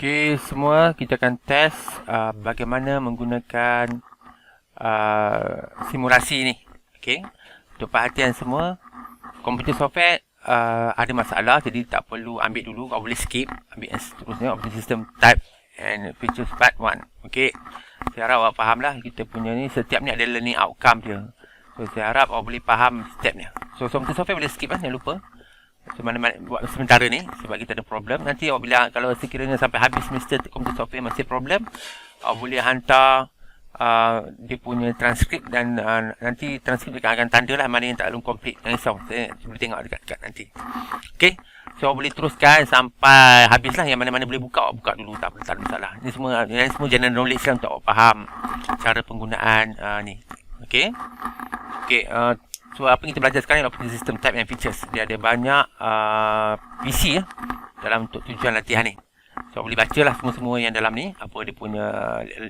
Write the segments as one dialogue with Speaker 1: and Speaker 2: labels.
Speaker 1: Okey, semua kita akan test bagaimana menggunakan simulasi ni. Okey, untuk perhatian semua, komputer software ada masalah, jadi tak perlu ambil dulu, kau boleh skip, ambil yang seterusnya, operating system type and features part 1. Okey, saya harap awak faham lah, kita punya ni, setiap ni ada learning outcome dia. So, saya harap awak boleh faham stepnya. So, komputer software boleh skip lah, jangan lupa. So, mana-mana buat sementara ni sebab kita ada problem. Nanti awak bila kalau sekiranya sampai habis semester komputer software masih problem, awak boleh hantar dia punya transkrip dan nanti transkrip dia akan tanda lah mana yang tak belum complete. Jangan risau, saya boleh tengok dekat nanti. Okay, so awak boleh teruskan sampai habis lah. Yang mana-mana boleh buka, awak buka dulu, tak ada masalah. Ini semua general knowledge lah untuk awak faham cara penggunaan ni. Okay, so apa yang kita belajar sekarang ialah operating system type and features. Dia ada banyak PC dalam untuk tujuan latihan ni. So boleh baca lah semua-semua yang dalam ni, apa dia punya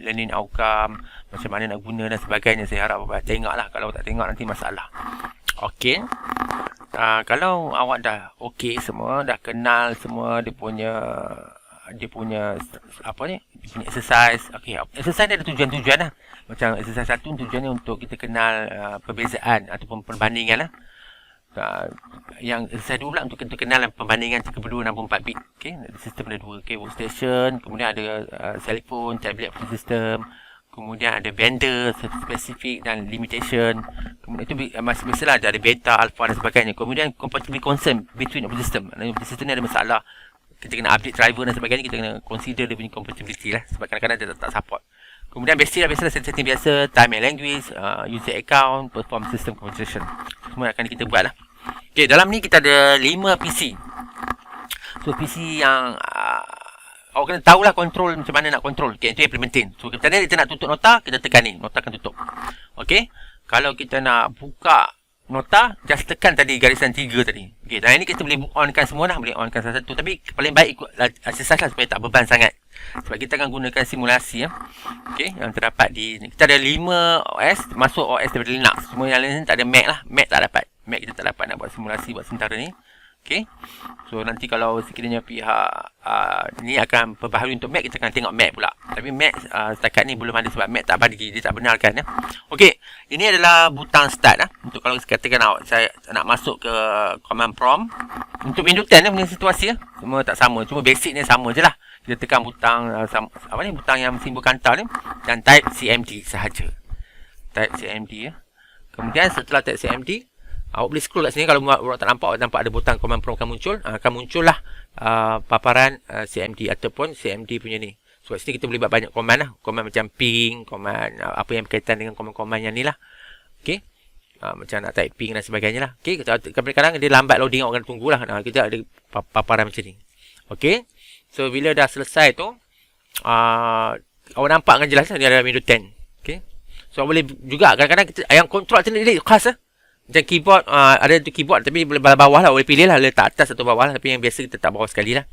Speaker 1: learning outcome, macam mana nak guna dan sebagainya. Saya harap awak tengok lah. Kalau tak tengok nanti masalah. Okey, kalau awak dah okey semua, dah kenal semua dia punya apa ni, dia punya exercise. Okey, exercise dia ada tujuan-tujuan lah. Macam exercise 1 tujuannya untuk kita kenal perbezaan ataupun perbandingan lah. Yang exercise 2 pula untuk kita kenal perbandingan 32 64 bit. Okey, sistem ada 2. Okey, workstation, kemudian ada cellphone, tablet system, kemudian ada vendor spesifik dan limitation. Kemudian itu masih biasalah ada beta, alpha dan sebagainya. Kemudian compatibility concern between operating system. Operating system ni ada masalah, kita kena update driver dan sebagainya, kita kena consider dia punya compatibility lah, sebab kadang-kadang dia tak support. Kemudian biasalah setting biasa, time and language, user account, perform system configuration. Semua akan kita buat lah. Okay, dalam ni kita ada 5 PC. So PC yang awak kena tahulah control, macam mana nak control. Okay, itu yang paling penting. So kita nak tutup nota, kita tekan ni, nota akan tutup. Okay, kalau kita nak buka nota, just tekan tadi garisan 3 tadi. Okay, dan ini kita boleh onkan semua lah, boleh onkan satu-satu. Tapi paling baik ikut exercise lah supaya tak beban sangat. Sebab kita akan gunakan simulasi okay, yang terdapat di kita ada 5 OS, masuk OS daripada Linux. Semua yang lain tak ada Mac lah. Mac tak dapat. Mac kita tak dapat nak buat simulasi buat sementara ni. Okay, so nanti kalau sekiranya pihak ni akan perbaharui untuk Mac, kita akan tengok Mac pula. Tapi Mac setakat ni belum ada sebab Mac tak bagi, dia tak benarkan. Okay, ini adalah butang start untuk kalau katakan awak saya nak masuk ke command prompt. Untuk Windows 10 punya situasi semua tak sama, cuma basic ni sama je lah. Kita tekan butang butang yang simbol kantar ni dan type CMD sahaja. Type CMD Kemudian setelah type CMD, awak boleh scroll kat sini. Kalau awak tak nampak, ada butang command prompt akan muncul lah paparan CMD ataupun CMD punya ni. So kat sini kita boleh buat banyak command lah. Command macam ping, command apa yang berkaitan dengan command-command yang ni lah. Okay, macam nak type ping dan sebagainya lah. Okay, kadang-kadang dia lambat loading, awak kena tunggulah. Kita ada paparan macam ni. Okay, so bila dah selesai tu, awak nampak dengan jelas dia ada Windows 10. Okay, so awak boleh juga kadang-kadang yang control alternative khas macam keyboard, ada tu keyboard tapi boleh bawah lah, boleh pilih lah letak atas atau bawah lah. Tapi yang biasa kita tak bawah sekali lah.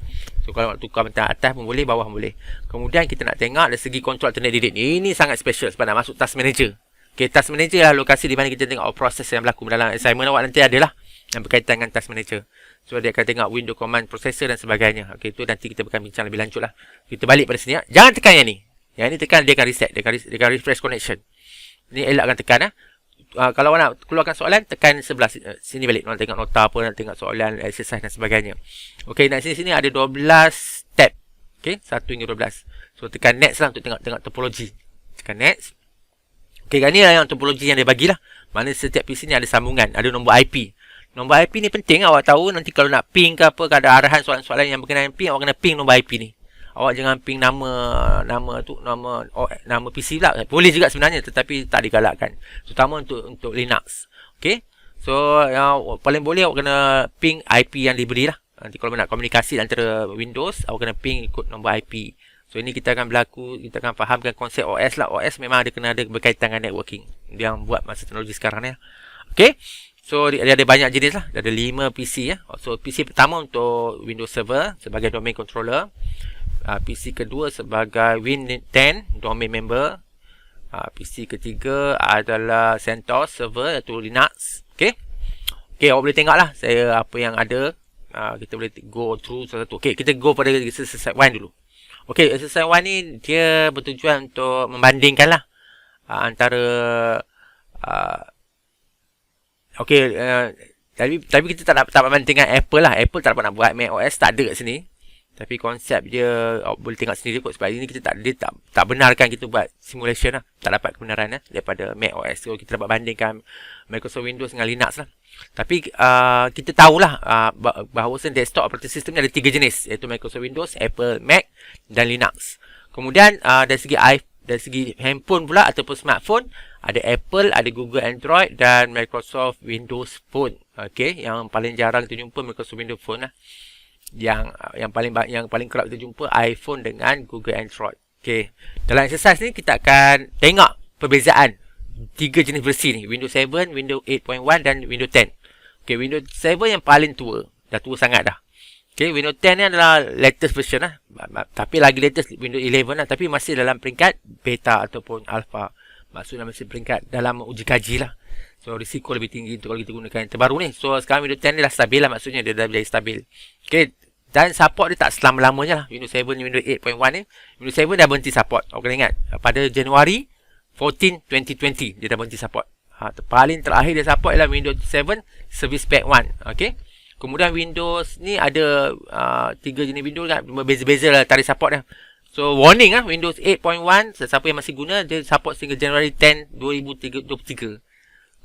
Speaker 1: So kalau nak tukar mentah atas pun boleh, bawah pun boleh. Kemudian kita nak tengok dari segi control alternate delete. Ini sangat special sebab nak masuk task manager. Okay, task manager lah lokasi di mana kita tengok proses yang berlaku dalam assignment awak nanti adalah yang berkaitan dengan task manager. So dia akan tengok window command processor dan sebagainya. Okay, itu nanti kita akan bincang lebih lanjut lah. Kita balik pada sini. Jangan tekan yang ni. Yang ni tekan dia akan reset, dia akan refresh connection. Ini elakkan tekan kalau nak keluarkan soalan, tekan sebelah sini balik. Nak tengok nota apa, nak tengok soalan, exercise dan sebagainya. Okey, nak sini ada 12 tab. Okey, 1 hingga 12. So tekan next lah untuk tengok topologi. Tekan next. Okey, ni lah yang topologi yang dia bagilah. Mana setiap PC ni ada sambungan, ada nombor IP. Nombor IP ni penting awak tahu. Nanti kalau nak ping ke apa, ada arahan soalan-soalan yang berkenaan ping, awak kena ping nombor IP ni. Awak jangan ping nama PC pula. Boleh juga sebenarnya tetapi tak digalakkan. Terutama untuk Linux. Okey. So yang paling boleh awak kena ping IP yang diberi lah. Nanti kalau nak komunikasi antara Windows, awak kena ping ikut nombor IP. So ini kita akan kita akan fahamkan konsep OS lah. OS memang kena ada berkaitan dengan networking. Dia yang buat masa teknologi sekarang ni. Okey. So dia ada banyak jenis lah. Dia ada 5 PC So PC pertama untuk Windows Server sebagai domain controller. PC kedua sebagai Win 10 domain member. PC ketiga adalah CentOS server iaitu Linux. Okey, awak boleh tengok lah saya apa yang ada. Kita boleh go through satu-satu. Okey, kita go pada set 1 dulu. Okey, exercise 1 ni dia bertujuan untuk membandingkan lah antara okey, tapi kita tak dapat bandingkan Apple lah. Apple tak dapat nak buat macOS, tak ada kat sini. Tapi konsep dia boleh tengok sendiri kot, sebab ini kita tak benarkan kita buat simulation lah. Tak dapat kebenaran daripada macOS. So kita dapat bandingkan Microsoft Windows dengan Linux lah. Tapi kita tahulah bahawa desktop operating system ni ada 3 jenis, iaitu Microsoft Windows, Apple Mac dan Linux. Kemudian dari segi handphone pula ataupun smartphone, ada Apple, ada Google Android dan Microsoft Windows Phone. Okey, yang paling jarang kita jumpa Microsoft Windows Phone lah. Yang paling kerap kita jumpa iPhone dengan Google Android. Okey, dalam exercise ni kita akan tengok perbezaan 3 jenis versi ni, Windows 7, Windows 8.1 dan Windows 10. Okey, Windows 7 yang paling tua, dah tua sangat dah. Okey, Windows 10 ni adalah latest version lah. Tapi lagi latest Windows 11 lah, tapi masih dalam peringkat beta ataupun alpha. Maksudnya masih peringkat dalam uji kaji lah. So risiko lebih tinggi kalau kita gunakan yang terbaru ni. So sekarang Windows 10 ni dah stabil lah, maksudnya dia dah jadi stabil. Okey, dan support dia tak selama-lamanya lah. Windows 7 ni, Windows 8.1 ni, Windows 7 dah berhenti support. Kena ingat, pada Januari 14, 2020 dia dah berhenti support. Paling terakhir dia support ialah Windows 7 Service Pack 1. Okey. Kemudian Windows ni ada 3 jenis Windows kan, berbeza-beza lah tarikh support dia. So warning lah, Windows 8.1 sesiapa yang masih guna dia support sehingga Januari 10, 2023.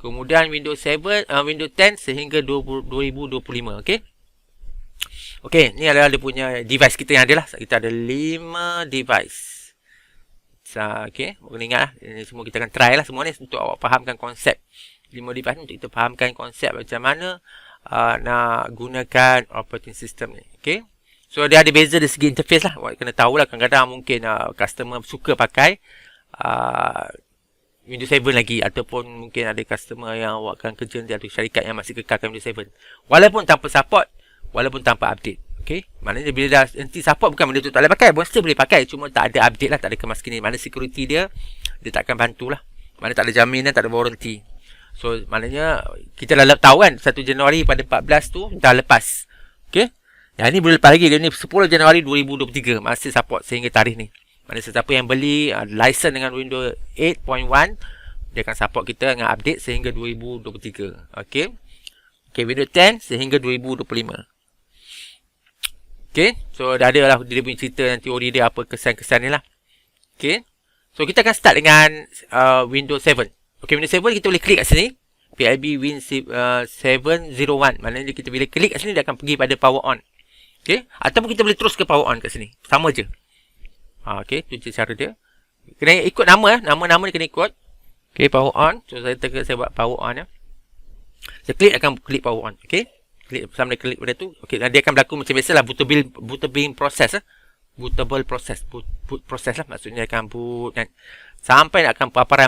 Speaker 1: Kemudian Windows 7, Windows 10 sehingga 2025. Okey. Okey, ni adalah dia punya device kita yang ada lah. Kita ada 5 device. Okey, kena ingat lah. Ini semua kita akan try lah semua ni untuk awak fahamkan konsep 5 device ni, untuk kita fahamkan konsep macam mana nak gunakan operating system ni. Okey. So dia ada beza dari segi interface lah. Awak kena tahu lah, kadang-kadang mungkin customer suka pakai Windows 7 lagi, ataupun mungkin ada customer yang awak akan kerja nanti, ada syarikat yang masih kekalkan Windows 7 walaupun tanpa support, walaupun tanpa update. Okey, maknanya bila dah nanti support, bukan benda tu tak boleh pakai, still boleh pakai, cuma tak ada update lah, tak ada kemaskinan. Mana security dia takkan bantulah. Mana tak ada jaminan, tak ada warranty. So maknanya kita dah tahu kan 1 Januari pada 14 tu dah lepas. Okey, yang ni boleh lepas lagi, dia ni 10 Januari 2023 masih support sehingga tarikh ni. Mana sesiapa yang beli license dengan Windows 8.1, dia akan support kita dengan update sehingga 2023. Okey. Okey, Windows 10 sehingga 2025. Okey, so dah ada lah dia punya cerita dan teori dia apa kesan-kesan ni lah. Okey. So kita akan start dengan Windows 7. Okey, Windows 7 kita boleh klik kat sini. PIB Win 701. Maknanya kita bila klik kat sini dia akan pergi pada power on. Okey, ataupun kita boleh terus ke power on kat sini. Sama je. Okey, tu cara dia. Kena ikut nama nama ni kena ikut. Okey, power on. So saya buat power on ya. Saya klik akan klik power on. Okey. Klik sama dia klik pada tu. Okey, dia akan berlaku macam biasalah bootable process bootable process. Boot process lah, maksudnya akan boot kan. Sampai nak akan paparan